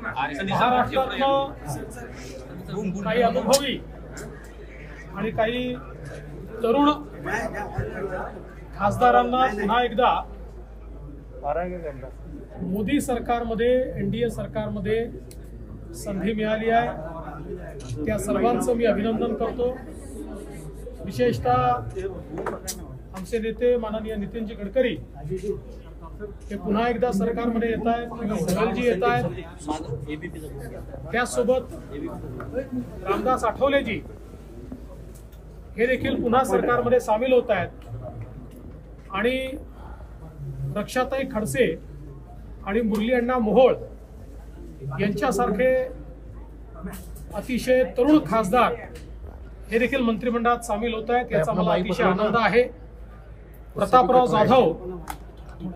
महाराष्ट्रातलं काही अनुभवी आणि काही तरुण खासदारांना पुन्हा एकदा मोदी सरकारमध्ये एनडीए सरकारमध्ये संधी मिळाली आहे। त्या सर्वांचं मी अभिनंदन करतो। विशेषतः आमचे नेते माननीय नितीनजी गडकरी हे पुन्हा एकदा सरकारमध्ये येत आहेत, सहलजी येत आहेत, त्यासोबत रामदास आठवलेजी हे देखील पुन्हा सरकारमध्ये सामील होत आहेत आणि रक्षाताई खडसे आणि मुरली अण्णा मोहोळ यांच्यासारखे अतिशय तरुण खासदार हे देखील मंत्रिमंडळात सामील होत आहेत, याचा मला अतिशय आनंद आहे। प्रतापराव जाधव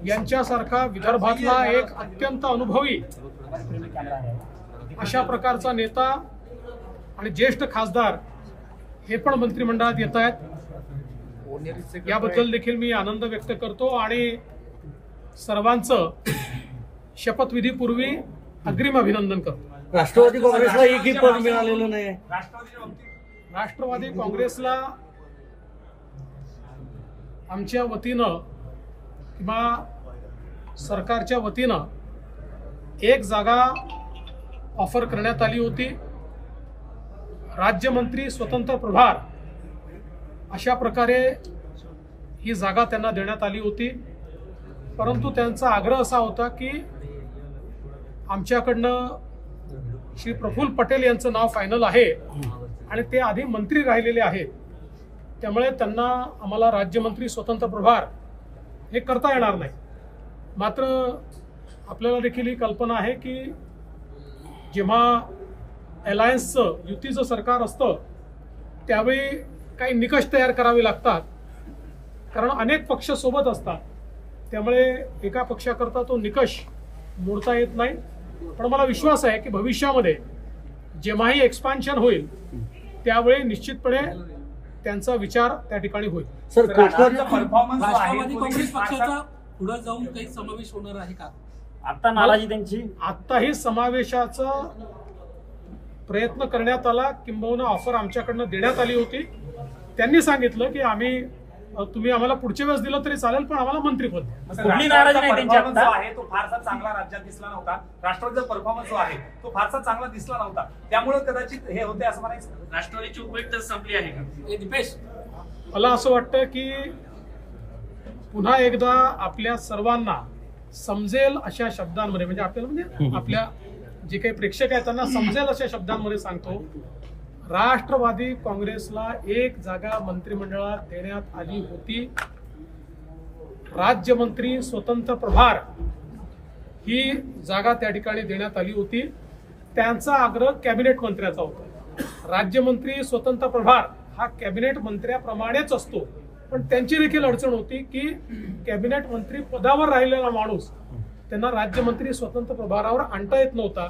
यांच्यासारखा विदर्भातला एक अत्यंत अनुभवी अशा प्रकारचा नेता आणि ज्येष्ठ खासदार हे पण मंत्रिमंडळात येत आहेत, याबद्दल देखील मी आनंद व्यक्त करतो आणि सर्वांचं शपथविधीपूर्वी अग्रिम अभिनंदन करतो। राष्ट्रवादी काँग्रेसला एकही पद मिळालेलं नाही। राष्ट्रवादी काँग्रेसला आमच्या वतीनं किंवा सरकारच्या वतीनं एक जागा ऑफर करण्यात आली होती। राज्यमंत्री स्वतंत्र प्रभार अशा प्रकारे ही जागा त्यांना देण्यात आली होती, परंतु त्यांचा आग्रह असा होता की आमच्याकडनं श्री प्रफुल्ल पटेल यांचं नाव फायनल आहे आणि ते आधी मंत्री राहिलेले आहेत, त्यामुळे त्यांना आम्हाला राज्यमंत्री स्वतंत्र प्रभार हे करता येणार नाही। मात्र आपल्याला देखील ही कल्पना आहे की जेव्हा अलायन्सचं युतीचं सरकार असतं त्यावेळी काही निकष तयार करावे लागतात, कारण अनेक पक्ष सोबत असतात, त्यामुळे एका पक्षाकरता तो निकष मोडता येत नाही। पण मला विश्वास आहे की भविष्यामध्ये जेव्हाही एक्सपान्शन होईल त्यावेळी निश्चितपणे त्यांचा विचार त्या ठिकाणी होईल। सर, राष्ट्रवादी काँग्रेस पक्षाचा पुढे जाऊन काही समावेश होणार आहे का? आता नाराजी त्यांची आताही समावेशाचा प्रयत्न करण्यात आला, किंबहुना ऑफर आमच्याकडनं देण्यात आली होती। त्यांनी सांगितलं की आम्ही तुम्ही आम्हाला पुढच्या वेळेस दिलं तरी चालेल, पण आम्हाला मंत्रीपद द्या। कुठली नाराजी नाही त्यांच्यात आहे, तो फारसा चांगला राज्यात दिसला नव्हता। राष्ट्रवादीचा परफॉर्मन्स जो आहे तो फारसा चांगला दिसला नव्हता, त्यामुळे कदाचित हे होते असं म्हणायचं। राष्ट्रवादीची उपयुक्तता संपली आहे का? दीपेश, मला असं वाटतं की पुन्हा एकदा आपल्या सर्वांना समजेल अशा शब्दांमध्ये, म्हणजे आपल्याला म्हणजे आपल्या जे काही प्रेक्षक आहेत त्यांना समजेल अशा शब्दांमध्ये सांगतो, राष्ट्रवादी काँग्रेसला एक जागा मंत्रिमंडळात देण्यात आली होती। राज्यमंत्री स्वतंत्र प्रभार ही जागा त्या ठिकाणी देण्यात आली होती। त्यांचा आग्रह कॅबिनेट मंत्र्याचा होता। राज्यमंत्री स्वतंत्र प्रभार हा कॅबिनेट मंत्र्याप्रमाणेच असतो, पण त्यांची देखील अडचण होती की कॅबिनेट मंत्री पदावर राहिलेला माणूस त्यांना राज्यमंत्री स्वतंत्र प्रभारावर आणता येत नव्हता।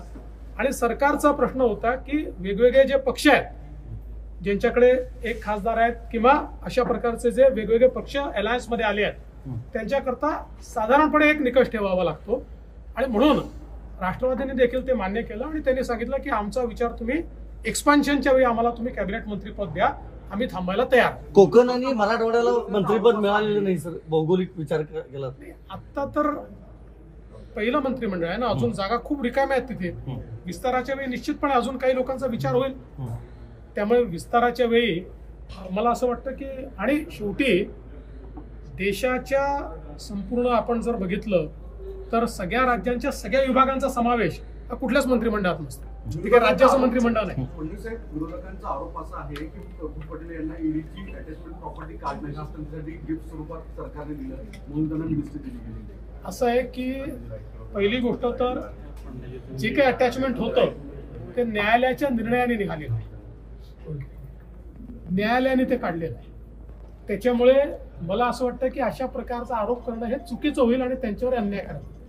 आणि सरकारचा प्रश्न होता की वेगवेगळे जे पक्ष आहेत ज्यांच्याकडे एक खासदार आहेत किंवा अशा प्रकारचे जे वेगवेगळे पक्ष अलायन्स मध्ये आले आहेत त्यांच्याकरता साधारणपणे एक निकष ठेवावा लागतो, आणि म्हणून राष्ट्रवादीने देखील ते मान्य केलं आणि त्यांनी सांगितलं की आमचा विचार तुम्ही एक्सपान्शनच्या वेळी आम्हाला तुम्ही कॅबिनेट मंत्रीपद द्या, आम्ही थांबायला तयार। कोकण आणि मराठवाड्याला मंत्रीपद मिळालेलं नाही सर, भौगोलिक विचार केला आता तर पहिलं मंत्रिमंडळ आहे ना, अजून जागा खूप रिकाम्या आहेत तिथे। विस्ताराच्या वेळी निश्चितपणे अजून काही लोकांचा विचार होईल, त्यामुळे विस्ताराच्या वेळी मला असं वाटतं की, आणि शेवटी देशाच्या संपूर्ण आपण जर बघितलं तर सगळ्या राज्यांच्या सगळ्या विभागांचा समावेश हा कुठल्याच मंत्रिमंडळात नसतो, ठीक आहे, राज्याचं मंत्रिमंडळ नाही। विरोधकांचा आरोप असा आहे की प्रफुल्ल पटेल यांना ईडीची अटॅचमेंट प्रॉपर्टी कार्ड नाही असताना गिफ्ट स्वरूपात सरकारने दिलं म्हणून त्यांना नियुक्ती दिली गेली। असं आहे की पहिली गोष्ट तर जे काही अटॅचमेंट होतं ते न्यायालयाच्या निर्णयाने निघालेलं आहे, न्यायालयाने ते काढलेलं आहे। त्याच्यामुळे मला असं वाटतं की अशा प्रकारचा आरोप करणं हे चुकीचं होईल आणि त्यांच्यावर अन्याय करायचं।